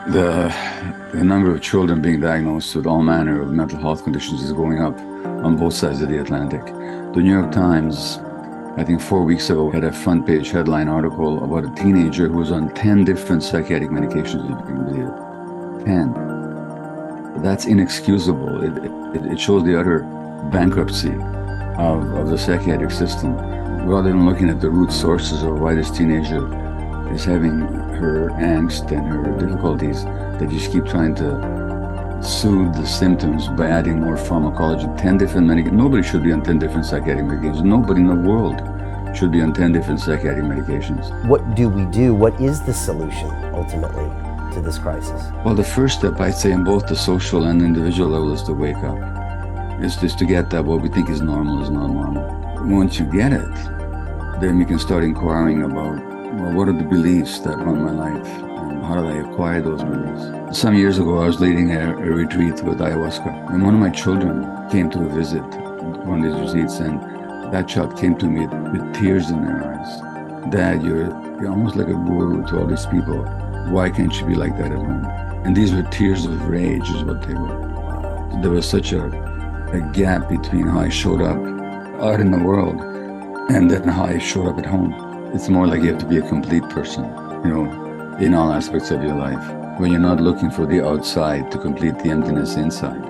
The, the number of children being diagnosed with all manner of mental health conditions is going up on both sides of the Atlantic. The New York Times, I think 4 weeks ago, had a front page headline article about a teenager who was on 10 different psychiatric medications, if you can believe it. 10. That's inexcusable. It shows the utter bankruptcy of the psychiatric system. Rather than looking at the root sources of why this teenager is having her angst and her difficulties, they just keep trying to soothe the symptoms by adding more pharmacology. 10 different medications. Nobody should be on 10 different psychiatric medications. Nobody in the world should be on 10 different psychiatric medications. What do we do? What is the solution ultimately to this crisis? Well, the first step, I'd say, on both the social and individual level is to wake up. It's just to get that what we think is normal is not normal. Once you get it, then we can start inquiring about, well, what are the beliefs that run my life, and how did I acquire those beliefs? Some years ago, I was leading a retreat with ayahuasca, and one of my children came to visit one of these retreats, and that child came to me with tears in their eyes. Dad, you're almost like a guru to all these people. Why can't you be like that at home? And these were tears of rage is what they were. There was such a gap between how I showed up out in the world and then how I showed up at home. It's more like you have to be a complete person, in all aspects of your life, when you're not looking for the outside to complete the emptiness inside.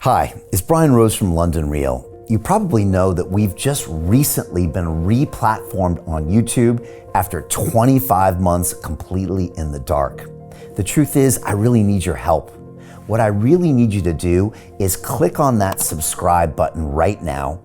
Hi, it's Brian Rose from London Real. You probably know that we've just recently been re-platformed on YouTube after 25 months completely in the dark. The truth is, I really need your help. What I really need you to do is click on that subscribe button right now,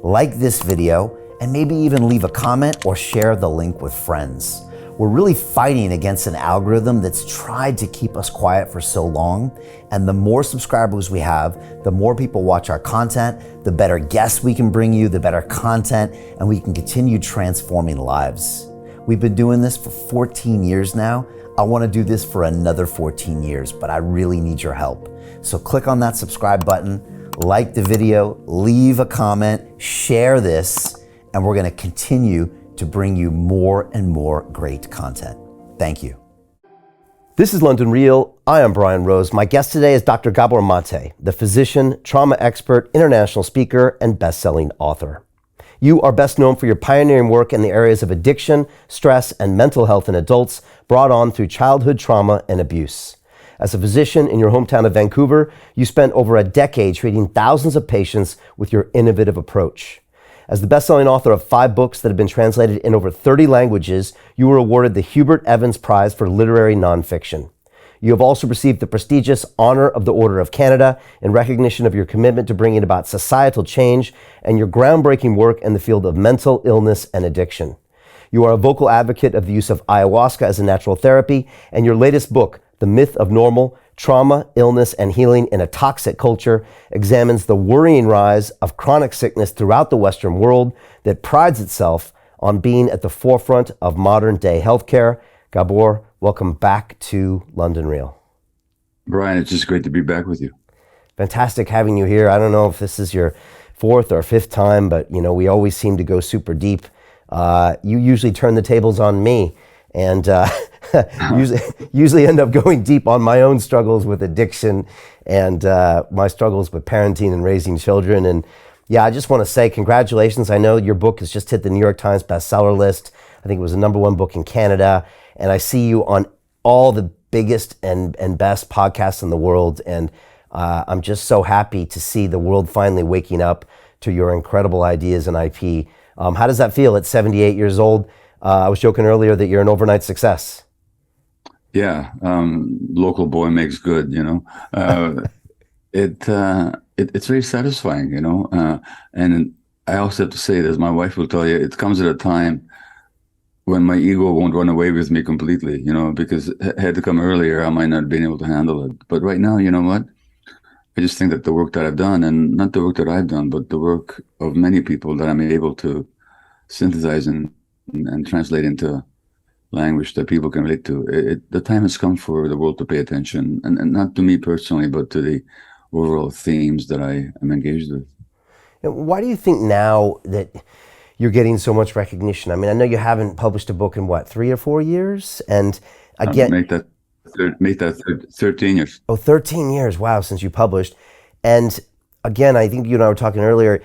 like this video, and maybe even leave a comment or share the link with friends. We're really fighting against an algorithm that's tried to keep us quiet for so long. And the more subscribers we have, the more people watch our content, the better guests we can bring you, the better content, and we can continue transforming lives. We've been doing this for 14 years now. I want to do this for another 14 years, but I really need your help. So click on that subscribe button, like the video, leave a comment, share this, and we're going to continue to bring you more and more great content. Thank you. This is London Real. I am Brian Rose. My guest today is Dr. Gabor Maté, the physician, trauma expert, international speaker, and best-selling author. You are best known for your pioneering work in the areas of addiction, stress, and mental health in adults brought on through childhood trauma and abuse. As a physician in your hometown of Vancouver, you spent over a decade treating thousands of patients with your innovative approach. As the best-selling author of 5 books that have been translated in over 30 languages, you were awarded the Hubert Evans Prize for Literary Nonfiction. You have also received the prestigious Honor of the Order of Canada in recognition of your commitment to bringing about societal change and your groundbreaking work in the field of mental illness and addiction. You are a vocal advocate of the use of ayahuasca as a natural therapy, and your latest book, The Myth of Normal: Trauma, Illness, and Healing in a Toxic Culture, examines the worrying rise of chronic sickness throughout the Western world that prides itself on being at the forefront of modern-day healthcare. Gabor, welcome back to London Real. Brian, it's just great to be back with you. Fantastic having you here. I don't know if this is your 4th or 5th time, but we always seem to go super deep. You usually turn the tables on me, and usually end up going deep on my own struggles with addiction and my struggles with parenting and raising children. And yeah, I just want to say congratulations. I know your book has just hit the New York Times bestseller list. I think it was the #1 book in Canada. And I see you on all the biggest and best podcasts in the world. And I'm just so happy to see the world finally waking up to your incredible ideas and IP. How does that feel at 78 years old? I was joking earlier that you're an overnight success. Yeah, local boy makes good, It's very satisfying, and I also have to say, as my wife will tell you, it comes at a time when my ego won't run away with me completely, because had to come earlier, I might not have been able to handle it. But right now, you know what? I just think that the work that I've done, and not the work that I've done, but the work of many people that I'm able to synthesize and translate into language that people can relate to. The time has come for the world to pay attention, and not to me personally, but to the overall themes that I am engaged with. And why do you think now that you're getting so much recognition? I mean, I know you haven't published a book in what, 3 or 4 years? And again, Make that 13 years. oh, 13 years. Wow, since you published. And again, I think you and I were talking earlier,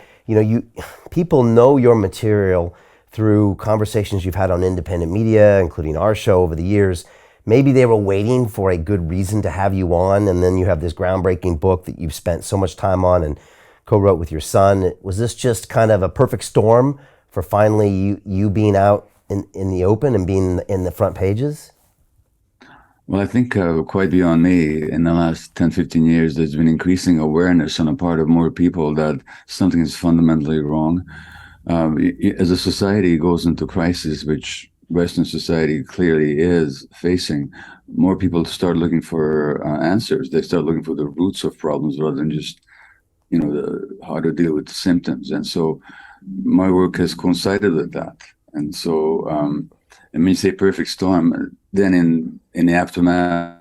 people know your material through conversations you've had on independent media, including our show over the years. Maybe they were waiting for a good reason to have you on, and then you have this groundbreaking book that you've spent so much time on and co-wrote with your son. Was this just kind of a perfect storm for finally you being out in the open and being in the front pages? Well, I think quite beyond me, in the last 10, 15 years, there's been increasing awareness on the part of more people that something is fundamentally wrong. As a society goes into crisis, which Western society clearly is facing, more people start looking for answers. They start looking for the roots of problems rather than just, how to deal with the symptoms. And so my work has coincided with that. And so, and when you say perfect storm, then in the aftermath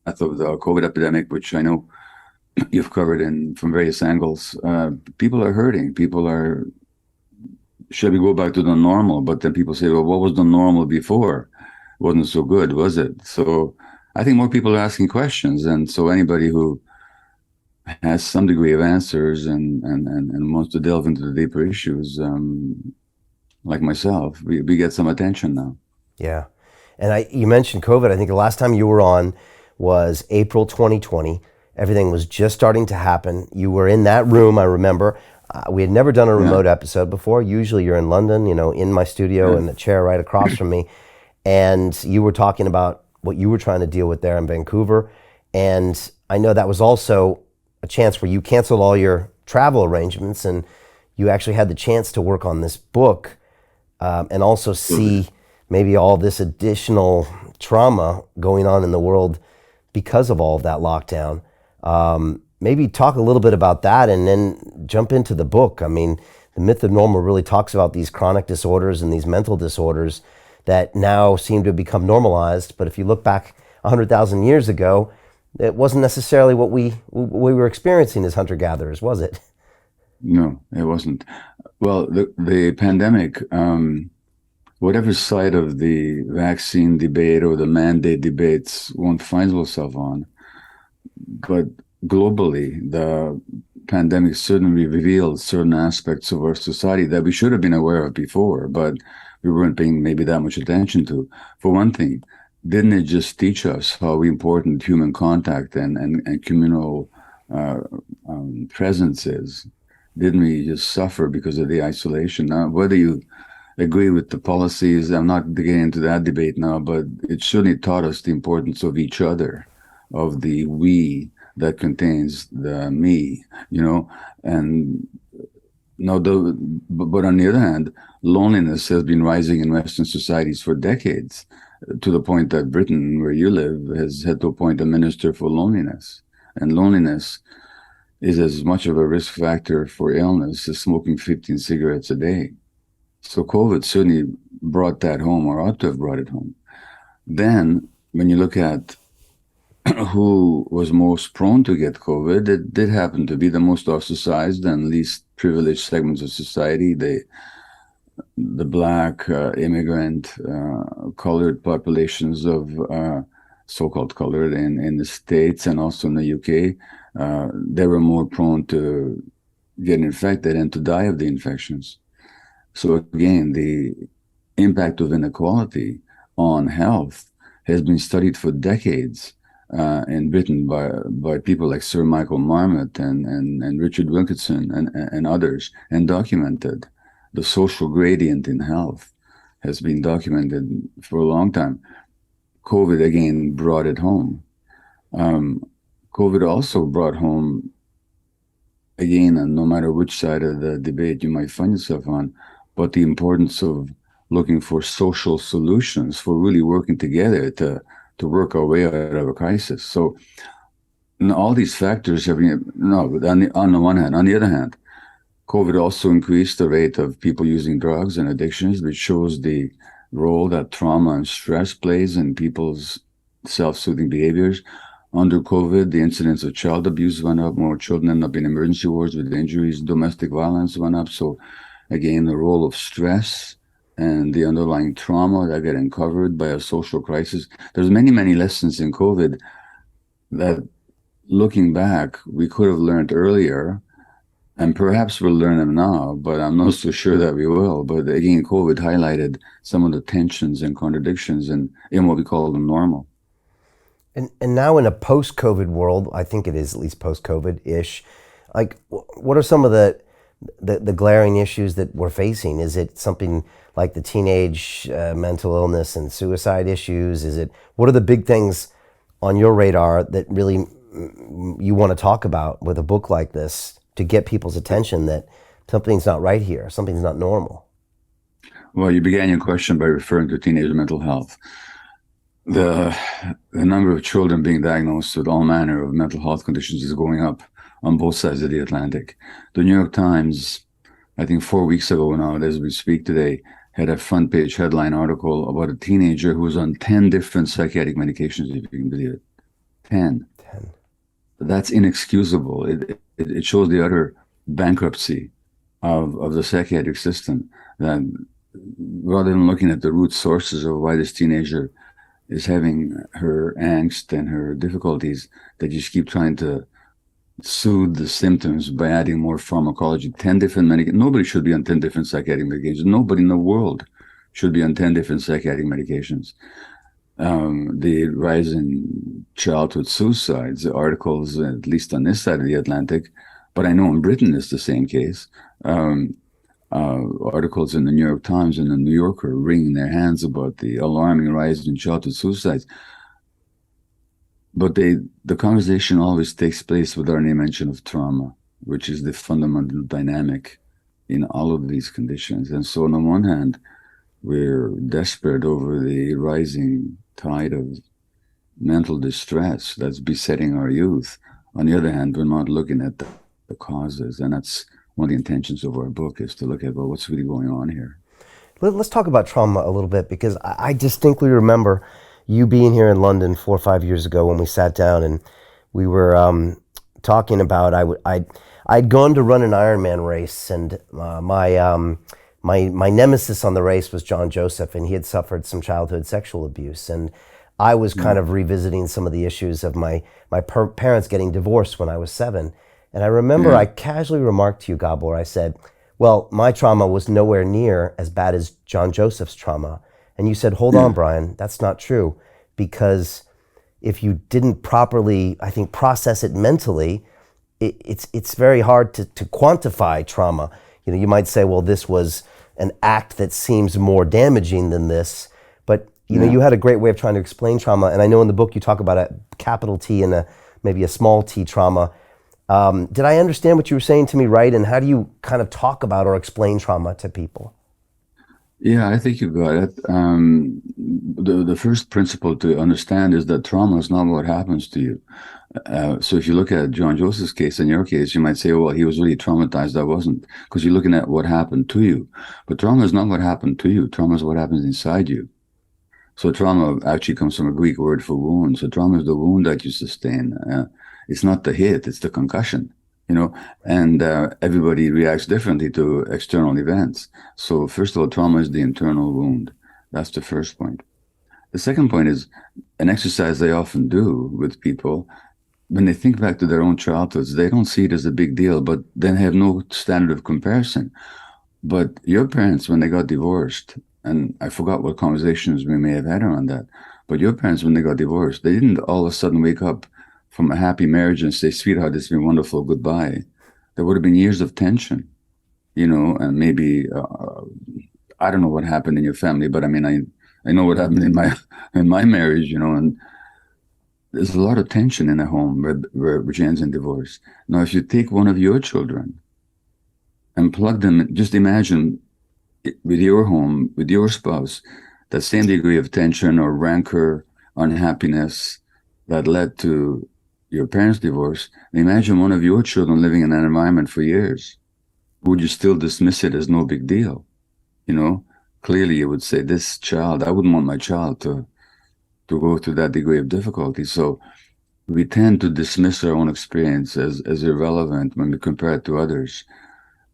of the COVID epidemic, which I know you've covered from various angles, people are hurting. Should we go back to the normal? But then people say, well, what was the normal before? Wasn't so good, was it? So I think more people are asking questions. And so anybody who has some degree of answers and wants to delve into the deeper issues, like myself, we get some attention now. Yeah. And you mentioned COVID. I think the last time you were on was April 2020. Everything was just starting to happen. You were in that room, I remember. We had never done a remote episode before. Usually you're in London, in my studio in the chair right across from me. And you were talking about what you were trying to deal with there in Vancouver. And I know that was also a chance where you canceled all your travel arrangements and you actually had the chance to work on this book and also see maybe all this additional trauma going on in the world because of all of that lockdown. Maybe talk a little bit about that and then jump into the book. I mean, The Myth of Normal really talks about these chronic disorders and these mental disorders that now seem to have become normalized. But if you look back 100,000 years ago, it wasn't necessarily what we were experiencing as hunter-gatherers, was it? No, it wasn't. Well, the pandemic, whatever side of the vaccine debate or the mandate debates one finds oneself on, but globally, the pandemic certainly revealed certain aspects of our society that we should have been aware of before, but we weren't paying maybe that much attention to. For one thing, didn't it just teach us how important human contact and communal presence is? Didn't we just suffer because of the isolation? Now, whether you agree with the policies, I'm not getting into that debate now, but it certainly taught us the importance of each other, of the we that contains the me, and no, but on the other hand, loneliness has been rising in Western societies for decades, to the point that Britain, where you live, has had to appoint a minister for loneliness. And loneliness is as much of a risk factor for illness as smoking 15 cigarettes a day. So COVID certainly brought that home, or ought to have brought it home. Then, when you look at who was most prone to get COVID, it did happen to be the most ostracized and least privileged segments of society, the Black, immigrant, colored populations of so-called colored in the States and also in the UK. They were more prone to get infected and to die of the infections. So again, the impact of inequality on health has been studied for decades in Britain by people like Sir Michael Marmot and Richard Wilkinson and others, and documented. The social gradient in health has been documented for a long time. COVID again brought it home. COVID also brought home, again, and no matter which side of the debate you might find yourself on, but the importance of looking for social solutions, for really working together to work our way out of a crisis. So all these factors have been, on the one hand. On the other hand, COVID also increased the rate of people using drugs and addictions, which shows the role that trauma and stress plays in people's self-soothing behaviors. under COVID, the incidence of child abuse went up. More children end up in emergency wards with injuries. Domestic violence went up. So again, the role of stress and the underlying trauma that get uncovered by a social crisis. There's many lessons in COVID that, looking back, we could have learned earlier, and perhaps we'll learn them now, but I'm not so sure that we will. But again, COVID highlighted some of the tensions and contradictions in what we call the normal. And now in a post-COVID world, I think it is at least post-COVID-ish, like what are some of the glaring issues that we're facing? Is it something like the teenage mental illness and suicide issues? What are the big things on your radar that really you want to talk about with a book like this to get people's attention that something's not right here, something's not normal? Well, you began your question by referring to teenage mental health. The number of children being diagnosed with all manner of mental health conditions is going up on both sides of the Atlantic. The New York Times, I think 4 weeks ago now, as we speak today, had a front page headline article about a teenager who was on 10 different psychiatric medications, if you can believe it. 10. That's inexcusable. It shows the utter bankruptcy of the psychiatric system, that rather than looking at the root sources of why this teenager is having her angst and her difficulties, that you just keep trying to soothe the symptoms by adding more pharmacology. 10 different medications. Nobody should be on 10 different psychiatric medications. Nobody in the world should be on 10 different psychiatric medications. The rise in childhood suicides, the articles, at least on this side of the Atlantic, but I know in Britain it's the same case. Articles in the New York Times and the New Yorker wringing their hands about the alarming rise in childhood suicides. But the conversation always takes place without any mention of trauma, which is the fundamental dynamic in all of these conditions. And so on the one hand, we're desperate over the rising tide of mental distress that's besetting our youth. On the other hand, we're not looking at the causes, and that's one of the intentions of our book, is to look at, well, what's really going on here. Let's talk about trauma a little bit, because I distinctly remember you being here in London 4 or 5 years ago when we sat down and we were talking about, I'd gone to run an Ironman race, and my nemesis on the race was John Joseph, and he had suffered some childhood sexual abuse. And I was kind of revisiting some of the issues of my parents getting divorced when I was 7. And I remember I casually remarked to you, Gabor, I said, well, my trauma was nowhere near as bad as John Joseph's trauma. And you said, hold on, Brian, that's not true. Because if you didn't properly, I think, process it mentally, it's very hard to quantify trauma. You know, you might say, well, this was an act that seems more damaging than this. But, you know, you had a great way of trying to explain trauma. And I know in the book you talk about a capital T and maybe a small t trauma. Did I understand what you were saying to me right? And how do you kind of talk about or explain trauma to people? Yeah, I think you got it. The first principle to understand is that trauma is not what happens to you. So if you look at John Joseph's case, in your case, you might say, well, he was really traumatized. I wasn't, because you're looking at what happened to you. But trauma is not what happened to you. Trauma is what happens inside you. So trauma actually comes from a Greek word for wound. So trauma is the wound that you sustain. It's not the hit, it's the concussion, you know, and everybody reacts differently to external events. So first of all, trauma is the internal wound. That's the first point. The second point is an exercise they often do with people. When they think back to their own childhoods, they don't see it as a big deal, but then have no standard of comparison. But your parents, when they got divorced, and I forgot what conversations we may have had around that, but your parents, when they got divorced, they didn't all of a sudden wake up from a happy marriage and say, sweetheart, it's been wonderful, goodbye. There would have been years of tension, you know, and maybe, I don't know what happened in your family, but I mean, I know what happened in my marriage, you know, and there's a lot of tension in a home which ends in divorce. Now, if you take one of your children and plug them, just imagine with your home, with your spouse, that same degree of tension or rancor, unhappiness that led to your parents' divorce. Imagine one of your children living in that environment for years. Would you still dismiss it as no big deal? You know, clearly you would say, this child, I wouldn't want my child to go through that degree of difficulty. So we tend to dismiss our own experience as irrelevant when we compare it to others.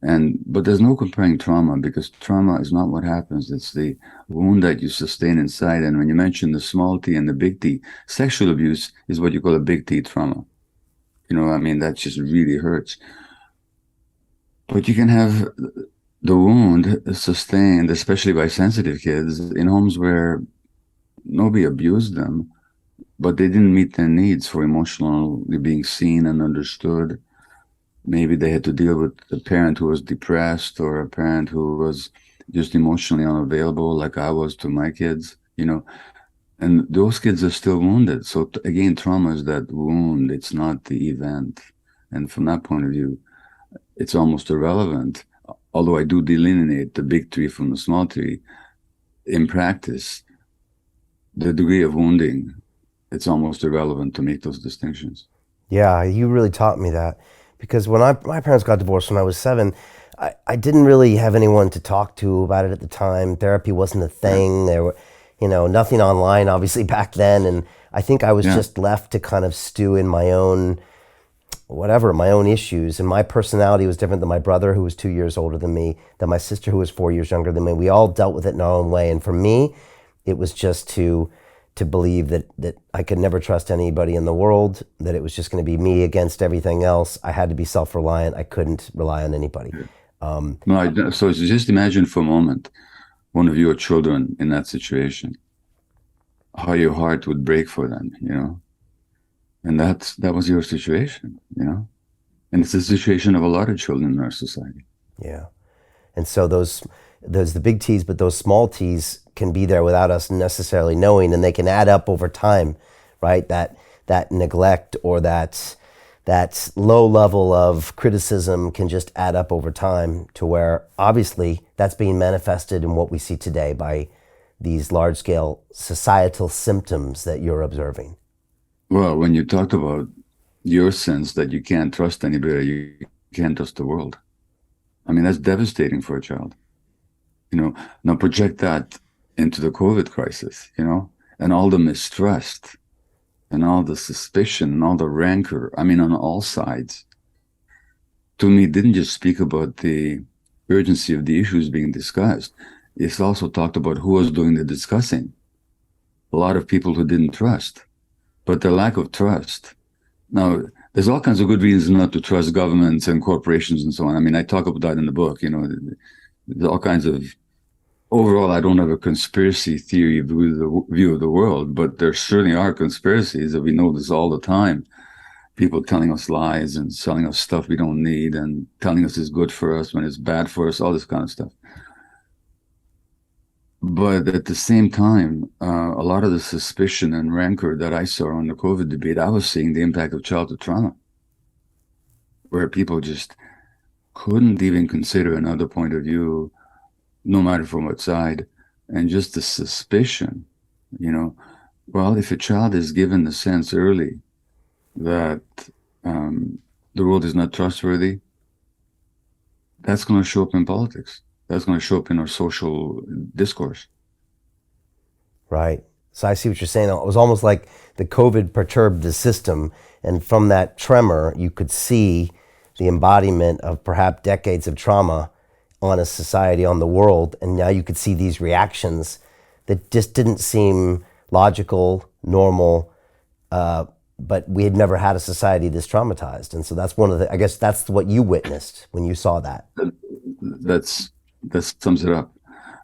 But there's no comparing trauma, because trauma is not what happens. It's the wound that you sustain inside. And when you mention the small t and the big T, sexual abuse is what you call a big T trauma. I mean, that just really hurts. But you can have the wound sustained, especially by sensitive kids, in homes where nobody abused them, but they didn't meet their needs for emotionally being seen and understood. Maybe they had to deal with a parent who was depressed, or a parent who was just emotionally unavailable, like I was to my kids, and those kids are still wounded. So again, trauma is that wound. It's not the event. And from that point of view, it's almost irrelevant. Although I do delineate the big tree from the small tree, in practice, the degree of wounding, it's almost irrelevant to make those distinctions. Yeah, you really taught me that, because when my parents got divorced when I was 7, I didn't really have anyone to talk to about it at the time. Therapy wasn't a thing. There were, nothing online obviously back then, and I think I was just left to kind of stew in my own issues. And my personality was different than my brother, who was 2 years older than me, than my sister, who was 4 years younger than me. We all dealt with it in our own way. And for me, it was just to believe that I could never trust anybody in the world, that it was just going to be me against everything else. I had to be self-reliant. I couldn't rely on anybody. So just imagine for a moment one of your children in that situation, how your heart would break for them, and that was your situation, and it's the situation of a lot of children in our society. Yeah. And so there's the big T's, but those small T's can be there without us necessarily knowing, and they can add up over time, right? That neglect, or that low level of criticism can just add up over time, to where obviously that's being manifested in what we see today by these large-scale societal symptoms that you're observing. Well, when you talked about your sense that you can't trust anybody, you can't trust the world. I mean, that's devastating for a child. Now project that into the COVID crisis, and all the mistrust and all the suspicion and all the rancor, I mean, on all sides. To me, it didn't just speak about the urgency of the issues being discussed. It's also talked about who was doing the discussing. A lot of people who didn't trust, but the lack of trust. Now, there's all kinds of good reasons not to trust governments and corporations and so on. I mean, I talk about that in the book, there's all kinds of, overall, I don't have a conspiracy theory view of the world, but there certainly are conspiracies that we know this all the time. People telling us lies and selling us stuff we don't need, and telling us it's good for us when it's bad for us, all this kind of stuff. But at the same time, a lot of the suspicion and rancor that I saw on the COVID debate, I was seeing the impact of childhood trauma, where people just couldn't even consider another point of view, no matter from what side, and just the suspicion, well, if a child is given the sense early that the world is not trustworthy, that's going to show up in politics. That's going to show up in our social discourse. Right. So I see what you're saying. It was almost like the COVID perturbed the system, and from that tremor, you could see the embodiment of perhaps decades of trauma on a society, on the world, and now you could see these reactions that just didn't seem logical, normal, but we had never had a society this traumatized. And so that's I guess that's what you witnessed when you saw that. That sums it up.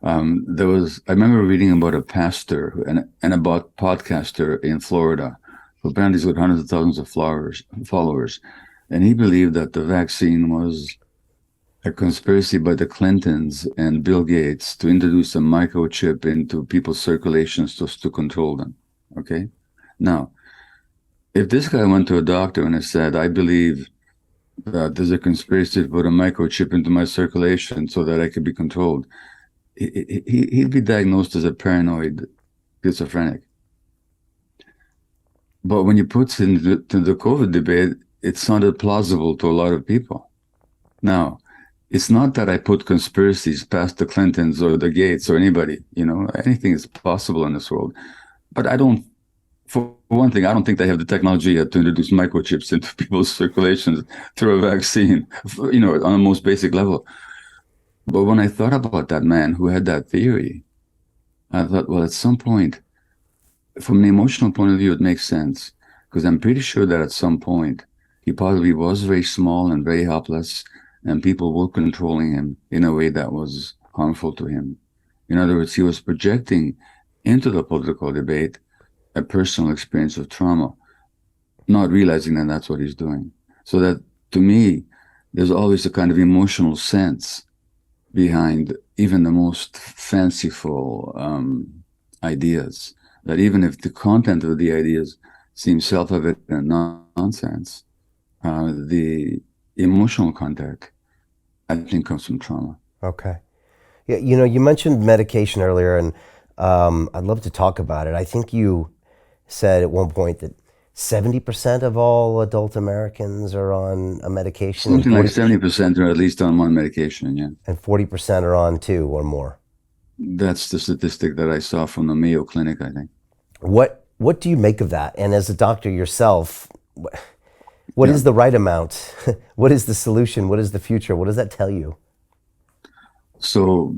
I remember reading about a pastor and about podcaster in Florida, who apparently has got hundreds of thousands of followers, and he believed that the vaccine was a conspiracy by the Clintons and Bill Gates to introduce a microchip into people's circulations to control them. Okay? Now, if this guy went to a doctor and said, I believe that there's a conspiracy to put a microchip into my circulation so that I could be controlled, he'd be diagnosed as a paranoid schizophrenic. But when you put it into the COVID debate, it sounded plausible to a lot of people. Now, it's not that I put conspiracies past the Clintons or the Gates or anybody, anything is possible in this world. But I don't For one thing, I don't think they have the technology yet to introduce microchips into people's circulations through a vaccine, on the most basic level. But when I thought about that man who had that theory, I thought, well, at some point, from an emotional point of view, it makes sense, because I'm pretty sure that at some point he probably was very small and very helpless, and people were controlling him in a way that was harmful to him. In other words, he was projecting into the political debate a personal experience of trauma, not realizing that that's what he's doing. So that, to me, there's always a kind of emotional sense behind even the most fanciful ideas, that even if the content of the ideas seems self-evident nonsense, the emotional contact, I think, comes from trauma. Okay. Yeah, you mentioned medication earlier, and I'd love to talk about it. I think you said at one point that 70% of all adult Americans are on a medication. Something like 70% are at least on one medication, yeah. And 40% are on two or more. That's the statistic that I saw from the Mayo Clinic, I think. What do you make of that? And as a doctor yourself, what is the right amount? What is the solution? What is the future? What does that tell you? So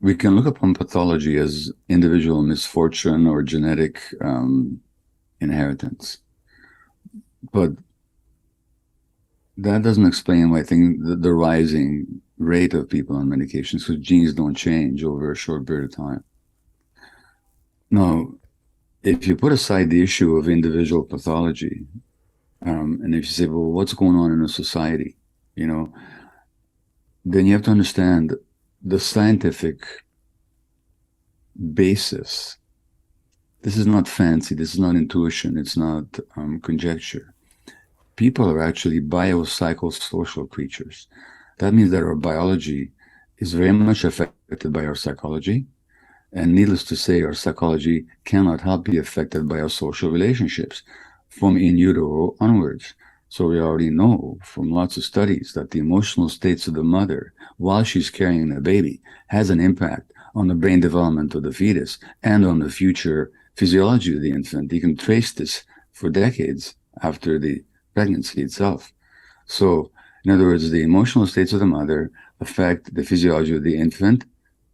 we can look upon pathology as individual misfortune or genetic inheritance. But that doesn't explain why I think the rising rate of people on medications, because genes don't change over a short period of time. Now, if you put aside the issue of individual pathology, and if you say, well, what's going on in a society, then you have to understand the scientific basis. This is not fancy. This is not intuition. It's not conjecture. People are actually biopsychosocial creatures. That means that our biology is very much affected by our psychology. And needless to say, our psychology cannot help be affected by our social relationships from in utero onwards. So we already know from lots of studies that the emotional states of the mother while she's carrying the baby has an impact on the brain development of the fetus and on the future physiology of the infant. You can trace this for decades after the pregnancy itself. So, in other words, the emotional states of the mother affect the physiology of the infant,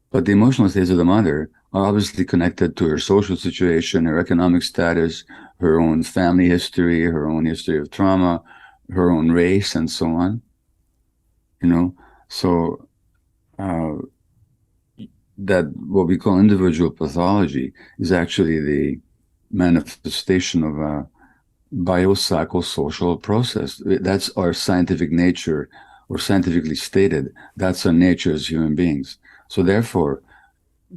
but the emotional states of the mother are obviously connected to her social situation, her economic status, her own family history, her own history of trauma, her own race, and so on. So that what we call individual pathology is actually the manifestation of a biopsychosocial process. That's our scientific nature, or scientifically stated, that's our nature as human beings. So therefore,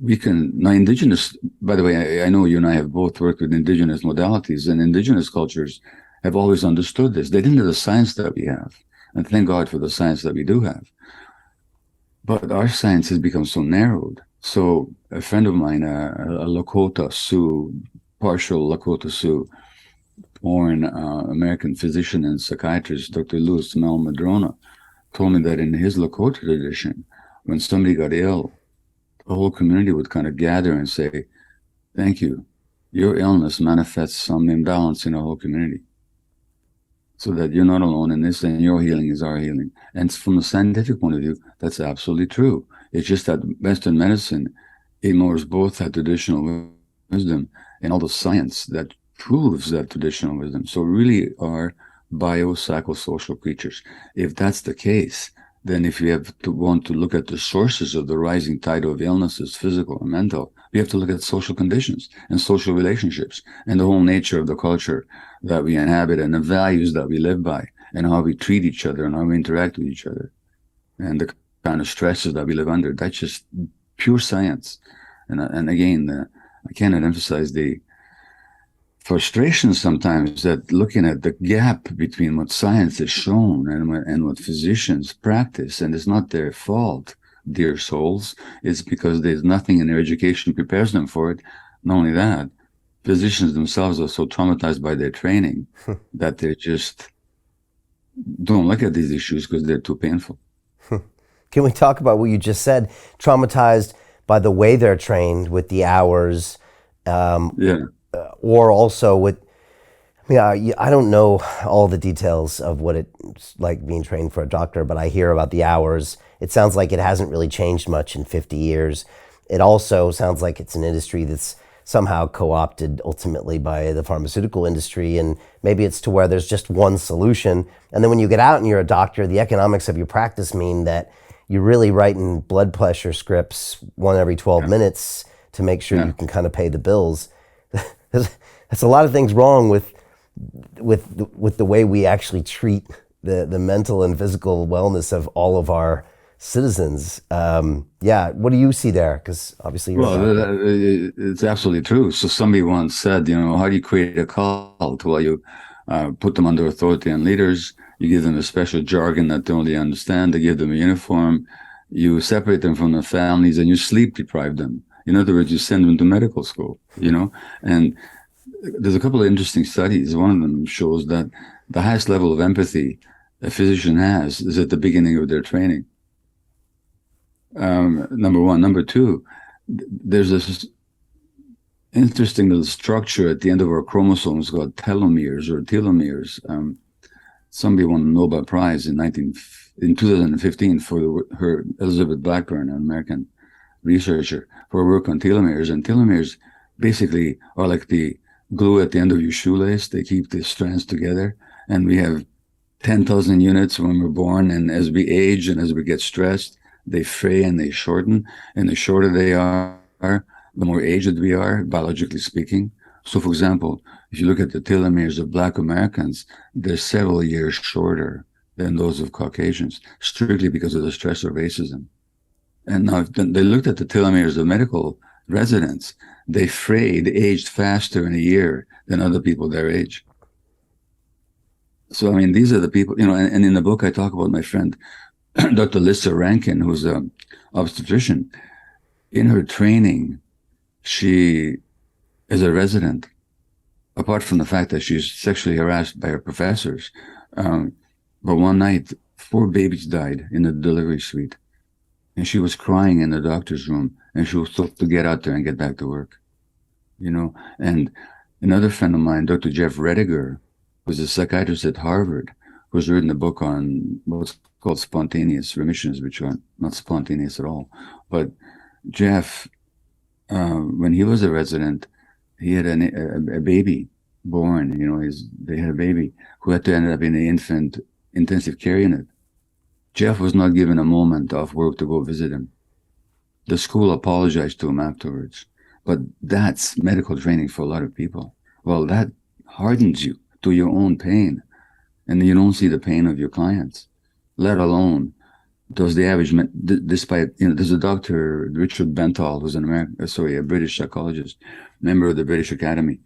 we can, now indigenous, by the way, I know you and I have both worked with indigenous modalities, and indigenous cultures have always understood this. They didn't have the science that we have, and thank God for the science that we do have. But our science has become so narrowed. So a friend of mine, a Lakota Sioux, partial Lakota Sioux, born American physician and psychiatrist, Dr. Louis Mel Madrona, told me that in his Lakota tradition, when somebody got ill, the whole community would kind of gather and say, thank you. Your illness manifests some imbalance in the whole community, so that you're not alone in this, and your healing is our healing. And from a scientific point of view, that's absolutely true. It's just that Western medicine ignores both that traditional wisdom and all the science that proves that traditional wisdom. So we really are biopsychosocial creatures. If that's the case, then if you want to look at the sources of the rising tide of illnesses, physical and mental, we have to look at social conditions and social relationships and the whole nature of the culture that we inhabit and the values that we live by and how we treat each other and how we interact with each other and the kind of stresses that we live under. That's just pure science. And again, I cannot emphasize the frustration sometimes that looking at the gap between what science has shown and what physicians practice, and it's not their fault, dear souls, it's because there's nothing in their education prepares them for it. Not only that, physicians themselves are so traumatized by their training that they just don't look at these issues because they're too painful. Can we talk about what you just said? Traumatized by the way they're trained with the hours. Yeah. or also with, I don't know all the details of what it's like being trained for a doctor, but I hear about the hours. It sounds like it hasn't really changed much in 50 years. It also sounds like it's an industry that's somehow co-opted ultimately by the pharmaceutical industry, and maybe it's to where there's just one solution. And then when you get out and you're a doctor, the economics of your practice mean that you're really writing blood pressure scripts one every 12 minutes to make sure you can kind of pay the bills. That's a lot of things wrong with the way we actually treat the mental and physical wellness of all of our citizens. What do you see there? Because obviously you're a doctor. It's absolutely true. So somebody once said, how do you create a cult? Well, you put them under authority and leaders. You give them a special jargon that they only understand. They give them a uniform. You separate them from their families, and you sleep deprive them. In other words, you send them to medical school, and there's a couple of interesting studies. One of them shows that the highest level of empathy a physician has is at the beginning of their training. Number one. Number two, there's this interesting little structure at the end of our chromosomes called telomeres or telomeres. Somebody won a Nobel Prize in 2015 for her Elizabeth Blackburn, an American researcher, for her work on telomeres. And telomeres basically are like the glue at the end of your shoelace. They keep the strands together. And we have 10,000 units when we're born. And as we age and as we get stressed, they fray and they shorten. And the shorter they are, the more aged we are, biologically speaking. So, for example, if you look at the telomeres of Black Americans, they're several years shorter than those of Caucasians, strictly because of the stress of racism. And now they looked at the telomeres of medical residents. They frayed, aged faster in a year than other people their age. So, these are the people, and in the book I talk about my friend, Dr. Lisa Rankin, who's an obstetrician. In her training, she is a resident, apart from the fact that she's sexually harassed by her professors. But one night, 4 babies died in the delivery suite. And she was crying in the doctor's room, and she was told to get out there and get back to work. And another friend of mine, Dr. Jeff Rediger, who's a psychiatrist at Harvard, who's written a book on what's called spontaneous remissions, which are not spontaneous at all. But Jeff, when he was a resident, he had a baby born. They had a baby who had to end up in the infant intensive care unit. Jeff was not given a moment off work to go visit him. The school apologized to him afterwards. But that's medical training for a lot of people. Well, that hardens you to your own pain, and you don't see the pain of your clients, let alone does the average, despite, there's a Dr. Richard Bentall, who's a British psychologist, member of the British Academy.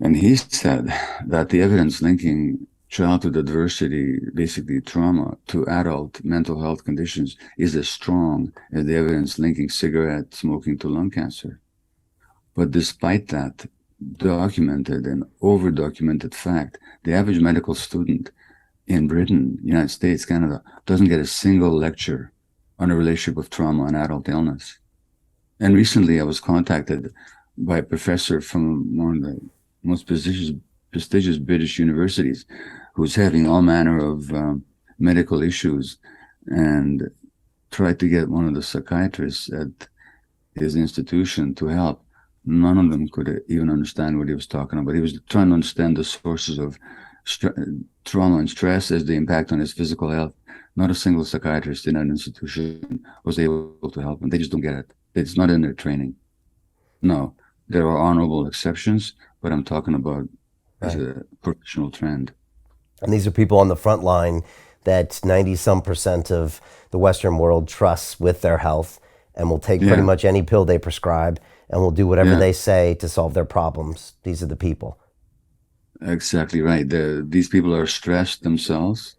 And he said that the evidence linking childhood adversity, basically trauma, to adult mental health conditions is as strong as the evidence linking cigarette smoking to lung cancer. But despite that documented and over-documented fact, the average medical student in Britain, United States, Canada, doesn't get a single lecture on a relationship of trauma and adult illness. And recently I was contacted by a professor from one of the most prestigious British universities who's having all manner of medical issues, and tried to get one of the psychiatrists at his institution to help. None of them could even understand what he was talking about. He was trying to understand the sources of trauma and stress as the impact on his physical health. Not a single psychiatrist in an institution was able to help him. They just don't get it. It's not in their training. No, there are honorable exceptions, but I'm talking about as a professional trend. And these are people on the front line that 90-some% of the Western world trusts with their health, and will take pretty much any pill they prescribe, and will do whatever they say to solve their problems. These are the people. Exactly right. These people are stressed themselves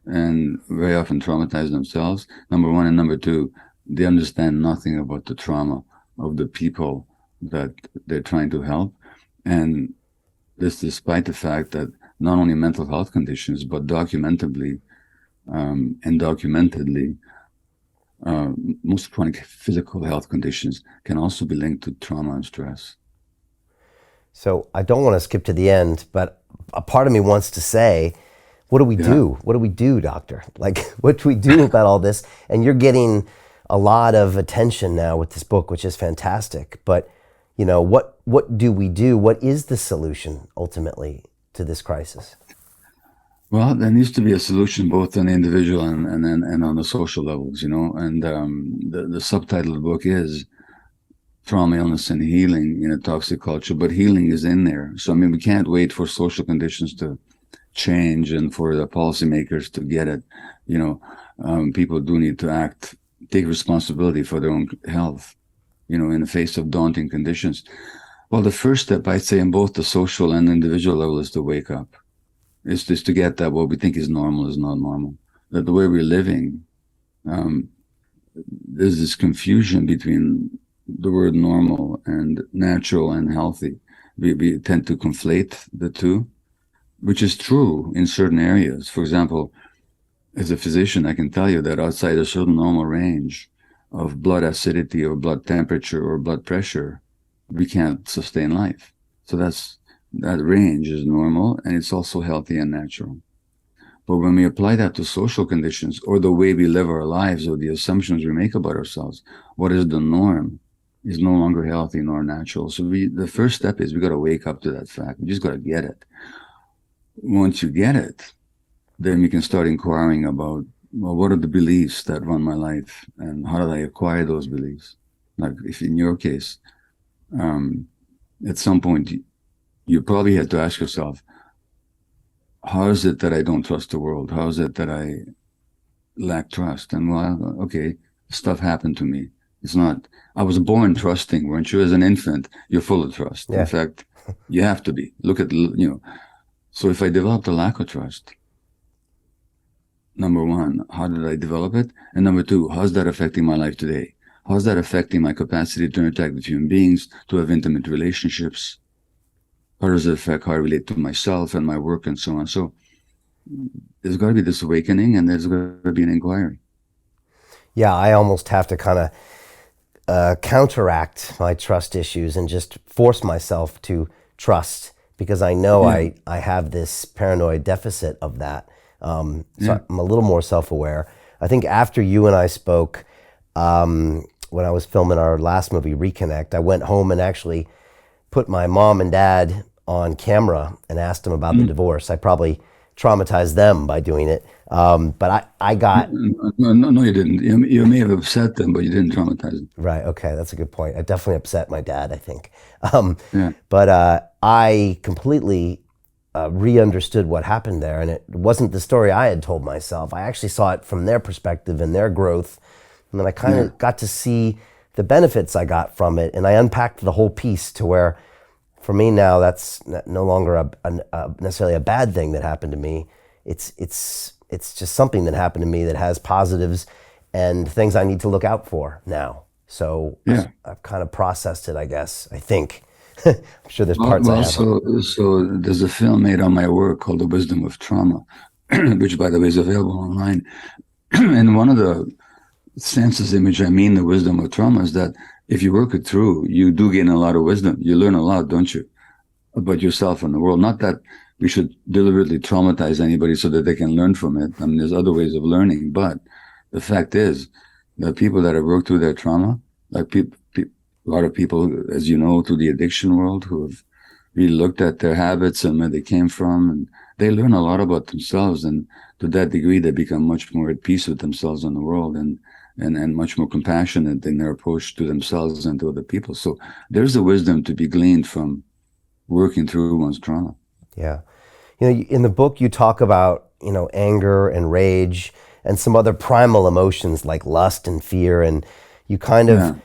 and very often traumatized themselves, number one. And number two, they understand nothing about the trauma of the people that they're trying to help. And this despite the fact that not only mental health conditions, but documentedly, most chronic physical health conditions can also be linked to trauma and stress. So I don't want to skip to the end, but a part of me wants to say, what do we do? What do we do, doctor? Like, what do we do about all this? And you're getting a lot of attention now with this book, which is fantastic. But, you know, what do we do? What is the solution ultimately to this crisis? Well, there needs to be a solution both on the individual and on the social levels, you know. And the subtitle of the book is Trauma, Illness, and Healing in a Toxic Culture, but healing is in there. So, I mean, we can't wait for social conditions to change and for the policymakers to get it. You know, people do need to act, take responsibility for their own health, you know, in the face of daunting conditions. Well, the first step, I'd say, in both the social and individual level is to wake up. It's just to get that what we think is normal is not normal. That the way we're living, there's this confusion between the word normal and natural and healthy. We tend to conflate the two, which is true in certain areas. For example, as a physician, I can tell you that outside a certain normal range of blood acidity or blood temperature or blood pressure, we can't sustain life. So that range is normal, and it's also healthy and natural. But when we apply that to social conditions or the way we live our lives or the assumptions we make about ourselves, what is the norm is no longer healthy nor natural. So the first step is we got to wake up to that fact. We just got to get it. Once you get it, then we can start inquiring about, well, what are the beliefs that run my life and how did I acquire those beliefs? Like if in your case, at some point, you probably had to ask yourself, how is it that I don't trust the world? How is it that I lack trust? And well, okay, stuff happened to me. It's not, I was born trusting, weren't you? As an infant, you're full of trust. Yeah. In fact, you have to be. Look at, you know, so if I developed a lack of trust, number one, how did I develop it? And number two, how's that affecting my life today? How's that affecting my capacity to interact with human beings, to have intimate relationships? How does it affect how I relate to myself and my work and so on? So there's got to be this awakening and there's got to be an inquiry. Yeah, I almost have to kind of counteract my trust issues and just force myself to trust because I know I have this paranoid deficit of that. So I'm a little more self-aware. I think after you and I spoke, when I was filming our last movie, Reconnect, I went home and actually put my mom and dad on camera and asked them about the divorce. I probably traumatized them by doing it. But I got... No, you didn't. You may have upset them, but you didn't traumatize them. Right, okay, that's a good point. I definitely upset my dad, I think. Yeah. But I completely re-understood what happened there, and it wasn't the story I had told myself. I actually saw it from their perspective and their growth, and then I kind of got to see the benefits I got from it, and I unpacked the whole piece to where, for me now, that's no longer necessarily a bad thing that happened to me. It's just something that happened to me that has positives and things I need to look out for now. So I've kind of processed it, I guess, I think. I'm sure there's parts I haven't. So there's a film made on my work called The Wisdom of Trauma, which, by the way, is available online. And one of the senses in which I mean the wisdom of trauma is that if you work it through, you do gain a lot of wisdom. You learn a lot, don't you, about yourself and the world. Not that we should deliberately traumatize anybody so that they can learn from it. I mean, there's other ways of learning, but the fact is that people that have worked through their trauma, like a lot of people, as you know, through the addiction world, who have really looked at their habits and where they came from, and they learn a lot about themselves. And to that degree, they become much more at peace with themselves and the world, and much more compassionate in their approach to themselves and to other people. So there's a wisdom to be gleaned from working through one's trauma. Yeah. You know, in the book, you talk about, you know, anger and rage and some other primal emotions like lust and fear. And you kind of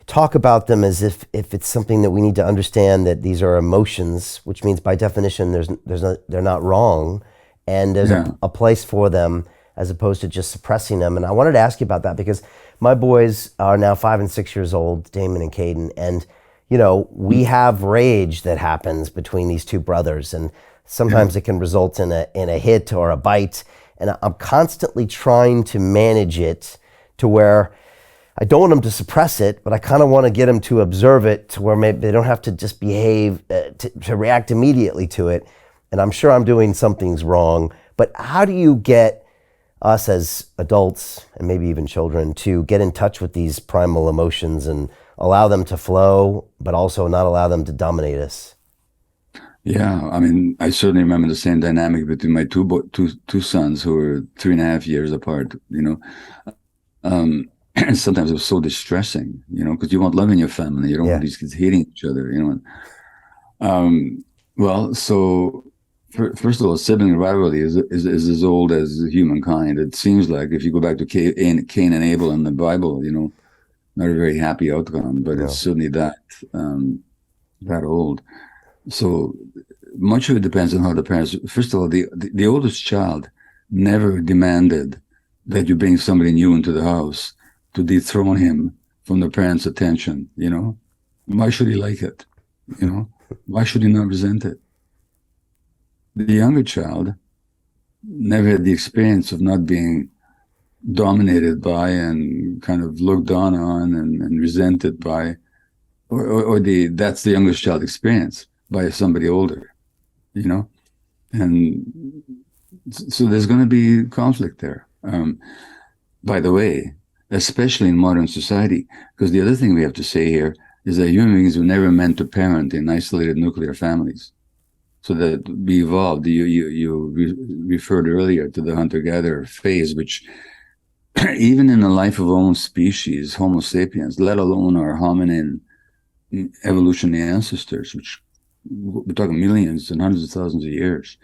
talk about them as if it's something that we need to understand, that these are emotions, which means by definition, they're not wrong. And there's a place for them as opposed to just suppressing them. And I wanted to ask you about that because my boys are now 5 and 6 years old, Damon and Caden. And, you know, we have rage that happens between these two brothers. And sometimes it can result in a hit or a bite. And I'm constantly trying to manage it to where I don't want them to suppress it, but I kind of want to get them to observe it to where maybe they don't have to just behave, to react immediately to it. And I'm sure I'm doing something's wrong, but how do you get us as adults and maybe even children to get in touch with these primal emotions and allow them to flow, but also not allow them to dominate us? Yeah, I mean, I certainly remember the same dynamic between my two sons who were 3.5 years apart, and sometimes it was so distressing, because you want love in your family. You don't want these kids hating each other. Well, so first of all, sibling rivalry is as old as humankind. It seems like if you go back to Cain and Abel in the Bible, not a very happy outcome, but it's certainly that old. So much of it depends on how the parents. First of all, the oldest child never demanded that you bring somebody new into the house to dethrone him from the parents' attention. Why should he like it? Why should he not resent it? The younger child never had the experience of not being dominated by and kind of looked down on and resented by, or that's the youngest child experience by somebody older, and so there's going to be conflict there. By the way, especially in modern society, because the other thing we have to say here is that human beings were never meant to parent in isolated nuclear families. So that we evolved. You referred earlier to the hunter-gatherer phase, which even in the life of our own species, Homo sapiens, let alone our hominin evolutionary ancestors, which we're talking millions and hundreds of thousands of years.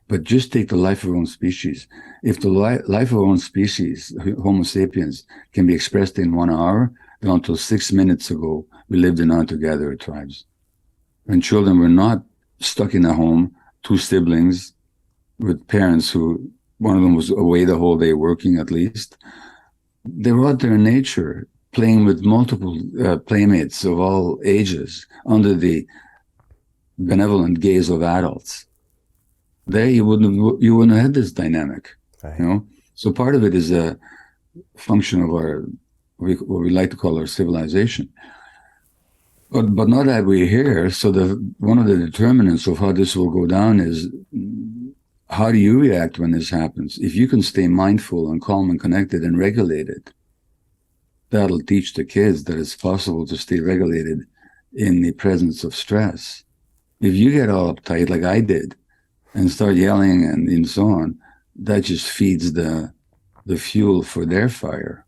But just take the life of our own species. If the life of our own species, Homo sapiens, can be expressed in 1 hour, then until 6 minutes ago, we lived in hunter-gatherer tribes. When children were not stuck in a home, 2 siblings with parents who, one of them was away the whole day working at least, they were out there in nature, playing with multiple playmates of all ages under the benevolent gaze of adults. There you wouldn't have had this dynamic, right. So part of it is a function of our, what we like to call our civilization. But now that we're here, so one of the determinants of how this will go down is how do you react when this happens? If you can stay mindful and calm and connected and regulated, that'll teach the kids that it's possible to stay regulated in the presence of stress. If you get all uptight like I did and start yelling and so on, that just feeds the fuel for their fire,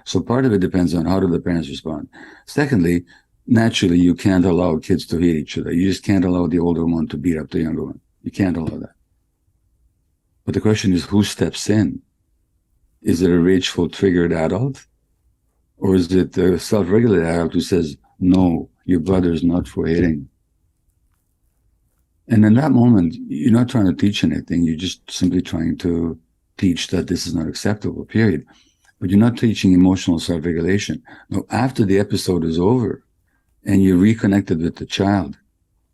So part of it depends on how do the parents respond. Secondly, naturally, you can't allow kids to hate each other. You just can't allow the older one to beat up the younger one. You can't allow that. But the question is, who steps in? Is it a rageful, triggered adult? Or is it a self-regulated adult who says, no, your brother's not for hitting? And in that moment, you're not trying to teach anything. You're just simply trying to teach that this is not acceptable, period. But you're not teaching emotional self-regulation. Now, after the episode is over and you're reconnected with the child,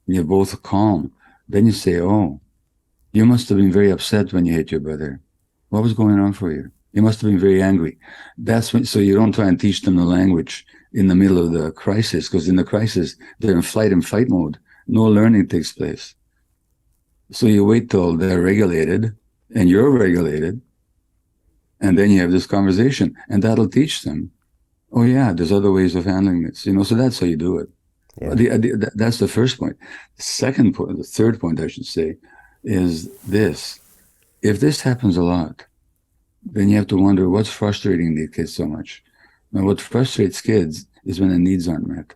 and you're both calm, then you say, oh, you must have been very upset when you hit your brother. What was going on for you? You must have been very angry. That's when, so you don't try and teach them the language in the middle of the crisis, because in the crisis, they're in flight and fight mode. No learning takes place. So you wait till they're regulated and you're regulated, and then you have this conversation, and that'll teach them, oh yeah, there's other ways of handling this, so that's how you do it. Yeah. That's the first point. The second point, the third point I should say, is this. If this happens a lot, then you have to wonder what's frustrating the kids so much. Now, what frustrates kids is when the needs aren't met.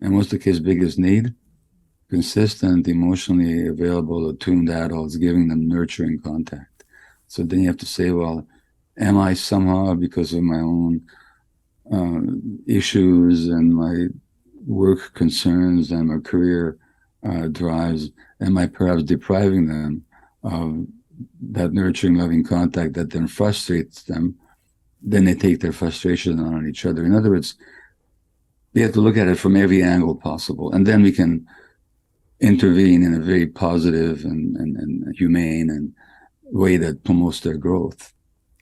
And what's the kid's biggest need? Consistent, emotionally available, attuned adults giving them nurturing contact. So then you have to say, well, am I somehow, because of my own issues and my work concerns and my career drives, am I perhaps depriving them of that nurturing, loving contact that then frustrates them? Then they take their frustration on each other. In other words, we have to look at it from every angle possible, and then we can intervene in a very positive and humane and way that promotes their growth.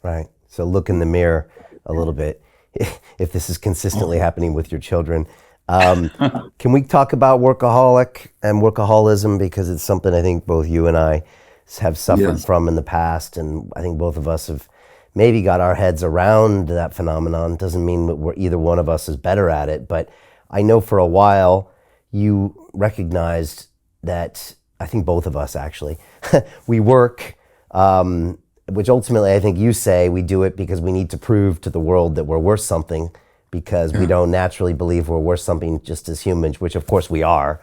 Right. So look in the mirror a little bit. if this is consistently happening with your children. Can we talk about workaholic and workaholism, because it's something I think both you and I have suffered Yes. from in the past, and I think both of us have maybe got our heads around that phenomenon. Doesn't mean that either one of us is better at it, but I know for a while you recognized that, I think both of us actually, we work, which ultimately I think you say we do it because we need to prove to the world that we're worth something, because we don't naturally believe we're worth something just as humans, which of course we are.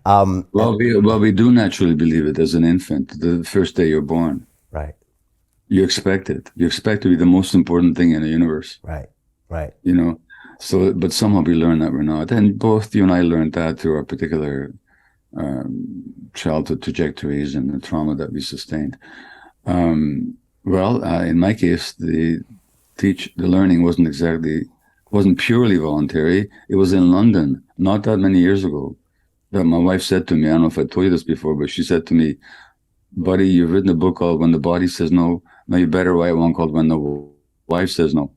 Well, we do naturally believe it as an infant. The first day you're born, Right, you expect it. You expect to be the most important thing in the universe. right, right. You know, so but somehow we learn that we're not, and both you and I learned that through our particular childhood trajectories and the trauma that we sustained. In my case, the learning wasn't purely voluntary. It was in London not that many years ago that my wife said to me, I don't know if I told you this before, but she said to me, buddy, you've written a book called When the Body Says No. Now you better write one called When the Wife Says No,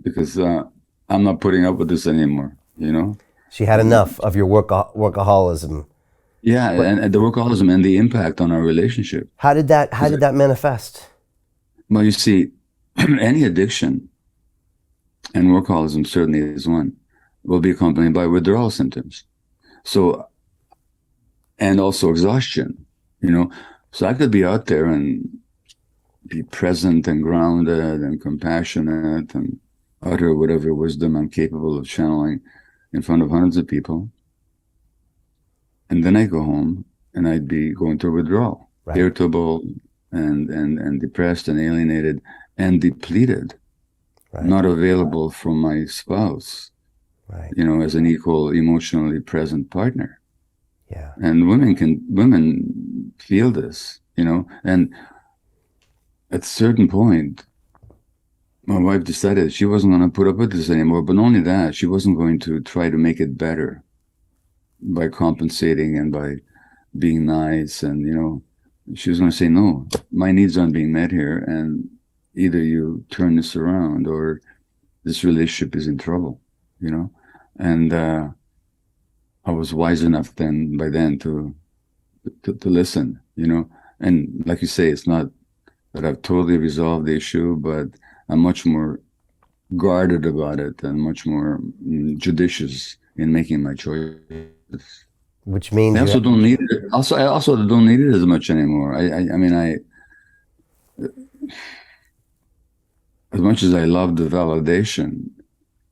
because I'm not putting up with this anymore, you know? She had enough of your workaholism. Yeah, and the workaholism and the impact on our relationship. How did that manifest? Well, you see, any addiction, and workaholism certainly is one, will be accompanied by withdrawal symptoms. So, and also exhaustion, you know? So I could be out there and be present and grounded and compassionate and utter whatever wisdom I'm capable of channeling in front of hundreds of people. And then I go home and I'd be going through withdrawal, Right. irritable and depressed and alienated and depleted, Right. not available for my spouse, Right. you know, as an equal, emotionally present partner. Yeah. And women feel this, you know, and at a certain point, my wife decided she wasn't going to put up with this anymore, but not only that, she wasn't going to try to make it better by compensating and by being nice. And, you know, she was going to say, no, my needs aren't being met here. And either you turn this around or this relationship is in trouble, you know? And I was wise enough by then to listen, you know? And like you say, it's not that I've totally resolved the issue, but I'm much more guarded about it and much more judicious in making my choices. Which means I also don't need it. I also don't need it as much anymore. I mean, as much as I love the validation,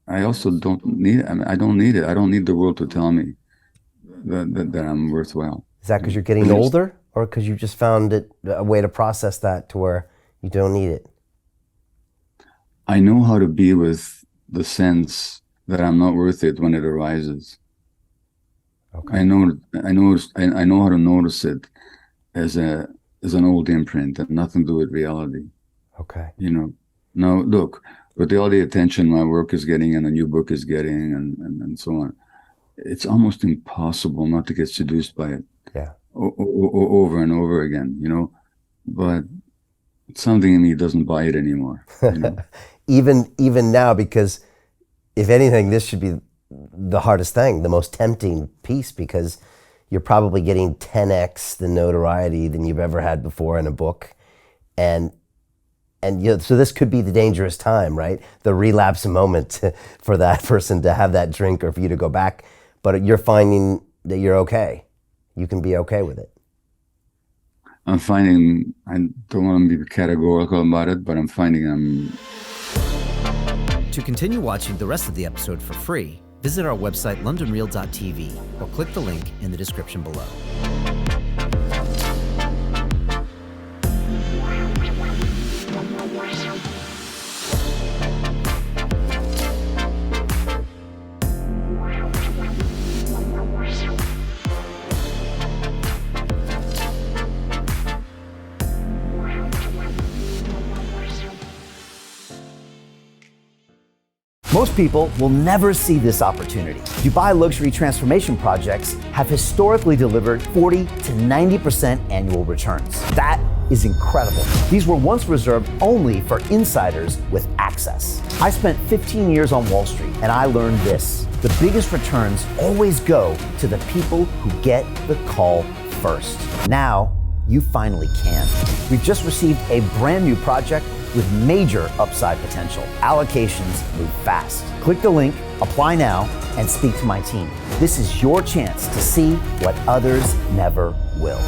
I also don't need it. I mean, I don't need it. I don't need the world to tell me that I'm worthwhile. Is that because you're getting older, or because you just found it a way to process that to where you don't need it? I know how to be with the sense that I'm not worth it when it arises. Okay. I know how to notice it as an old imprint and nothing to do with reality. Okay. You know. Now look, with all the attention my work is getting and a new book is getting and so on, it's almost impossible not to get seduced by it. Yeah. Over and over again, you know. But something in me doesn't buy it anymore. You know? even now, because if anything, this should be the hardest thing, the most tempting piece, because you're probably getting 10x the notoriety than you've ever had before in a book, and you know, so this could be the dangerous time, right? The relapse moment for that person to have that drink or for you to go back. But you're finding that you're okay. You can be okay with it. I'm finding, I don't want to be categorical about it, but I'm finding I'm... To continue watching the rest of the episode for free, visit our website londonreal.tv or click the link in the description below. Most people will never see this opportunity. Dubai luxury transformation projects have historically delivered 40 to 90% annual returns. That is incredible. These were once reserved only for insiders with access. I spent 15 years on Wall Street and I learned this: the biggest returns always go to the people who get the call first. Now, you finally can. We've just received a brand new project with major upside potential. Allocations move fast. Click the link, apply now, and speak to my team. This is your chance to see what others never will.